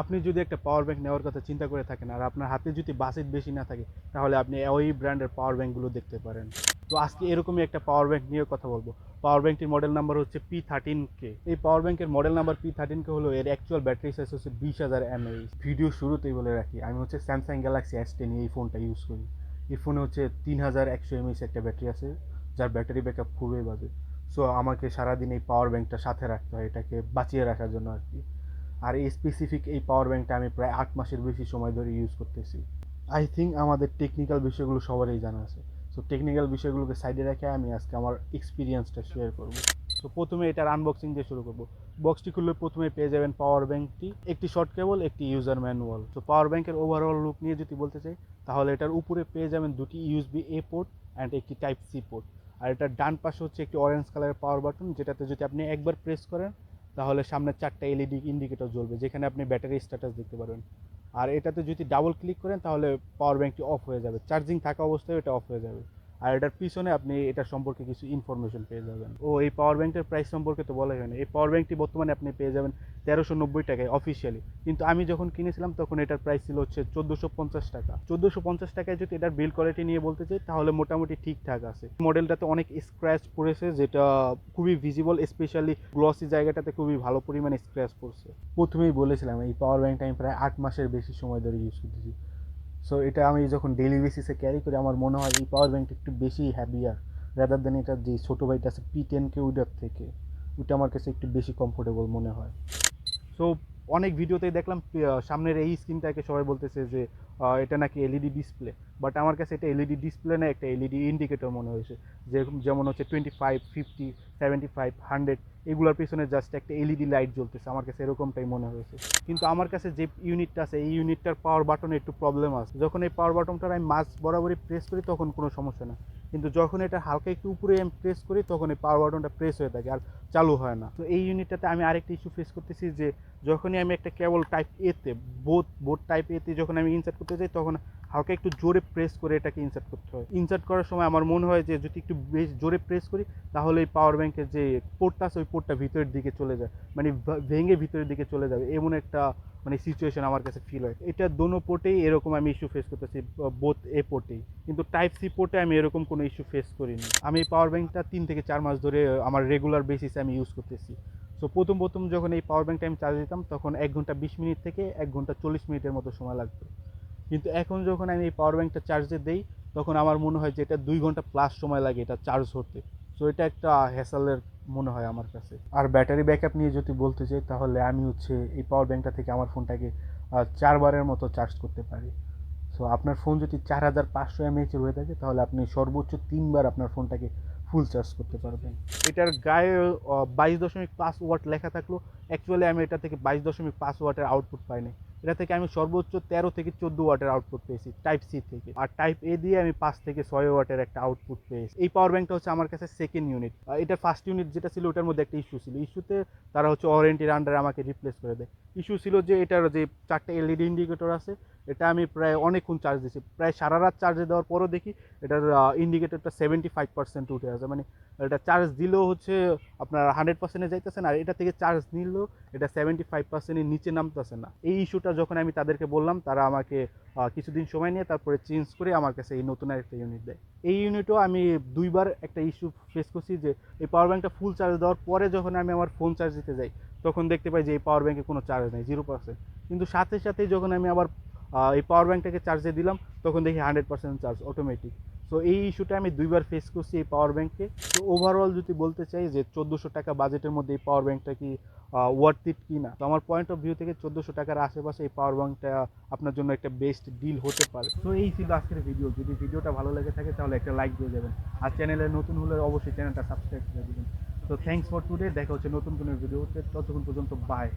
আপনি যদি একটা পাওয়ার ব্যাংক নেওয়ার কথা চিন্তা করে থাকেন আর আপনার হাতে যদি বাজেট বেশি না থাকে, তাহলে আপনি ওই ব্র্যান্ডের পাওয়ার ব্যাংকগুলো দেখতে পারেন। তো আজকে এরকমই একটা পাওয়ার ব্যাংক নিয়ে কথা বলবো। পাওয়ার ব্যাংকটির মডেল নাম্বার হচ্ছে P13K। এই পাওয়ার ব্যাংকের মডেল নাম্বার P13K হলো এর অ্যাকচুয়াল ব্যাটারি সাইজ হচ্ছে 20,000 mAh। ভিডিও শুরুতেই বলে রাখি, আমি হচ্ছে স্যামসাং গ্যালাক্সি S10 এই ফোনটা ইউজ করি। এই ফোনে হচ্ছে 3100 mAh একটা ব্যাটারি আছে, যার ব্যাটারি ব্যাকআপ খুবই বাজে। সো আমাকে সারাদিন এই পাওয়ার ব্যাংকটা সাথে রাখতে হয়, এটাকে বাঁচিয়ে রাখার জন্য আর কি। আর এই স্পেসিফিক এই পাওয়ার ব্যাংকটা আমি প্রায় 8 মাসের বেশি সময় ধরে ইউজ করতেছি। আই থিঙ্ক আমাদের টেকনিক্যাল বিষয়গুলো সবারই জানা আছে। সো টেকনিক্যাল বিষয়গুলোকে সাইডে রেখে আমি আজকে আমার এক্সপিরিয়েন্সটা শেয়ার করব। সো প্রথমে এটার আনবক্সিং দিয়ে শুরু করব। বক্সটি খুললে প্রথমে পেয়ে যাবেন পাওয়ার ব্যাংকটি, একটি শর্ট কেবল, একটি ইউজার ম্যানুয়াল। তো পাওয়ার ব্যাংকের ওভারঅল লুক নিয়ে যদি বলতে চাই, তাহলে এটার উপরে পেয়ে যাবেন দুটি ইউএসবি এ পোর্ট অ্যান্ড একটি টাইপ সি পোর্ট। আর এটার ডান পাশে হচ্ছে একটি অরেঞ্জ কালারের পাওয়ার বাটন, যেটাতে যদি আপনি একবার প্রেস করেন তাহলে সামনে 4টা এলইডি ইন্ডিকেটর জ্বলবে, যেখানে আপনি ব্যাটারি স্ট্যাটাস দেখতে পারবেন। আর এটাতে যদি ডাবল ক্লিক করেন তাহলে পাওয়ার ব্যাংকটি অফ হয়ে যাবে, চার্জিং থাকা অবস্থায় এটা অফ হয়ে যাবে। আর এটার পিছনে আপনি এটা সম্পর্কে কিছু ইনফরমেশন পেয়ে যাবেন। এই পাওয়ার ব্যাংকের প্রাইস সম্পর্কে তো বলাই হয়নি। এই পাওয়ার ব্যাংকটি বর্তমানে আপনি পেয়ে যাবেন 1390 টাকায় অফিসিয়ালি, কিন্তু আমি যখন কিনেছিলাম তখন এটার প্রাইস ছিল হচ্ছে 1450 টাকা। 1450 টাকায় যদি এটার বিল্ড কোয়ালিটি নিয়ে বলতে চাই, তাহলে মোটামুটি ঠিকঠাক আছে। মডেলটাতে অনেক স্ক্র্যাচ পড়েছে, যেটা খুবই ভিজিবল, স্পেশালি গ্লসি জায়গাটাতে খুবই ভালো পরিমাণে স্ক্র্যাচ পড়ছে। প্রথমেই বলেছিলাম এই পাওয়ার ব্যাংকটা আমি প্রায় 8 মাসের বেশি সময় ধরে ইউজ করতেছি। সো এটা আমি যখন ডেইলি বেসিসে ক্যারি করি, আমার মনে হয় এই পাওয়ার ব্যাংকটা একটু বেশি হ্যাভিয়ার রাদার দেন এটার যে ছোটো ভাইটা আছে P10K, ওইটার থেকে ওইটা আমার কাছে একটু বেশি কমফোর্টেবল মনে হয়। সো অনেক ভিডিওতেই দেখলাম সামনের এই স্ক্রিনটাকে সবাই বলতেছে যে এটা নাকি এলইডি ডিসপ্লে, বাট আমার কাছে এটা এলইডি ডিসপ্লে না, একটা এলইডি ইন্ডিকেটর মনে হয়েছে। যেমন হচ্ছে 25, 50, 75, 100 এগুলোর পিছনে জাস্ট একটা এলইডি লাইট জ্বলতেছে, আমার কাছে এরকমটাই মনে হয়েছে। কিন্তু আমার কাছে যে ইউনিটটা আছে, এই ইউনিটটার পাওয়ার বাটনে একটু প্রবলেম আছে। যখন এই পাওয়ার বাটনটার আমি মাঝ বরাবরই প্রেস করি তখন কোনো সমস্যা না, কিন্তু যখন এটা হালকা একটু উপরে আমি প্রেস করি তখন এই পাওয়ার বাটনটা প্রেস হয়ে থাকে আর চালু হয় না। তো এই ইউনিটটাতে আমি আরেকটা ইস্যু ফেস করতেছি, যে যখনই আমি একটা কেবল টাইপ এতে বোর্ড টাইপ এতে যখন আমি ইনসার্ট করতে যাই, তখন হালকা একটু জোরে প্রেস করে এটাকে ইনসার্ট করতে হয়। ইনসার্ট করার সময় আমার মনে হয় যে যদি একটু বেশ জোরে প্রেস করি, তাহলে এই পাওয়ার ব্যাংকের যে পোর্টটা আছে ওই পোর্টটা ভিতরের দিকে চলে যায়, মানে ভেঙে ভিতরের দিকে চলে যাবে, এমন একটা মানে সিচুয়েশন আমার কাছে ফিল হয়। এটা দোনো পোর্টেই এরকম আমি ইস্যু ফেস করতেছি, বোথ এ পোর্টেই। কিন্তু টাইপ সি পোর্টে আমি এরকম কোনো ইস্যু ফেস করিনি। আমি এই পাওয়ার ব্যাংকটা 3 থেকে 4 মাস ধরে আমার রেগুলার বেসিসে আমি ইউজ করতেছি। সো প্রথম যখন এই পাওয়ার ব্যাংকটা আমি চার্জ দিতাম, তখন 1 ঘন্টা 20 মিনিট থেকে 1 ঘন্টা 40 মিনিটের মতো সময় লাগতো। কিন্তু এখন যখন আমি এই পাওয়ার ব্যাংকটা চার্জে দেই, তখন আমার মনে হয় যে এটা 2 ঘন্টা প্লাস সময় লাগে এটা চার্জ হতে। সো এটা একটা হ্যাসেলের মনে হয় আমার কাছে। আর ব্যাটারি ব্যাকআপ নিয়ে যদি বলতে চাই, তাহলে আমি হচ্ছে এই পাওয়ার ব্যাংকটা থেকে আমার ফোনটাকে 4 বারের মতো চার্জ করতে পারি। সো আপনার ফোন যদি 4500 mAh হয়ে থাকে, তাহলে আপনি সর্বোচ্চ 3 বার আপনার ফোনটাকে ফুল চার্জ করতে পারবেন। এটার গায়ে 22.5 ওয়াট লেখা থাকলো, অ্যাকচুয়ালি আমি এটা থেকে 22.5 ওয়াটের আউটপুট পাইনি। এটা থেকে আমি সর্বোচ্চ 13 থেকে 14 ওয়াটের আউটপুট পেয়েছি টাইপ সি থেকে, আর টাইপ এ দিয়ে আমি 5 থেকে 6 ওয়াটের একটা আউটপুট পেয়েছি। এই পাওয়ার ব্যাংকটা হচ্ছে আমার কাছে সেকেন্ড ইউনিট। এটার ফার্স্ট ইউনিট যেটা ছিল, ওটার মধ্যে একটা ইস্যু ছিল। ইস্যুতে তারা হচ্ছে ওয়ারেন্টির আন্ডারে আমাকে রিপ্লেস করে দেয়। ইস্যু ছিল যে এটার যে 4টা এলইডি ইন্ডিকেটর আছে, এটা আমি প্রায় অনেকক্ষণ চার্জ দিয়েছি, প্রায় সারা রাত চার্জে দেওয়ার পরও দেখি এটার ইন্ডিকেটরটা 75% উঠে আছে। মানে এটা চার্জ দিলেও হচ্ছে আপনার 100%-এ যাইতেছে না, আর এটা থেকে চার্জ নিলেও এটা 75%-এর নিচে নামতেছে না। এই ইস্যুটা যখন আমি তাদেরকে বললাম, তারা আমাকে কিছুদিন সময় নিয়ে তারপরে চেঞ্জ করে আমার কাছে এই নতুন আরেকটা ইউনিট দেয়। এই ইউনিটও আমি 2বার একটা ইস্যু ফেস করছি, যে এই পাওয়ার ব্যাংকটা ফুল চার্জ দেওয়ার পরে যখন আমি আমার ফোন চার্জ দিতে যাই, তখন দেখতে পাই যে এই পাওয়ার ব্যাংকে কোনো চার্জ নেই, 0%। কিন্তু সাথে সাথেই যখন আমি আবার এই পাওয়ার ব্যাংকটাকে চার্জে দিলাম, তখন দেখি 100% চার্জ অটোমেটিক। সো এই ইস্যুটা আমি 2বার ফেস করছি এই পাওয়ার ব্যাংকে। তো ওভারঅল যদি বলতে চাই যে 1400 টাকা বাজেটের মধ্যে এই পাওয়ার ব্যাংকটা কি ওয়ার্থ ইট কি না, তো আমার পয়েন্ট অফ ভিউ থেকে 1400 টাকার আশেপাশে এই পাওয়ার ব্যাংকটা আপনার জন্য একটা বেস্ট ডিল হতে পারে। তো এই ছিল আজকের ভিডিও। যদি ভিডিওটা ভালো লেগে থাকে তাহলে একটা লাইক দিয়ে যাবেন, আর চ্যানেলে নতুন হলে অবশ্যই চ্যানেলটা সাবস্ক্রাইব করে দেবেন। তো থ্যাংকস ফর টুডে, দেখা হচ্ছে নতুন কোনো ভিডিওতে, ততক্ষণ পর্যন্ত বাই।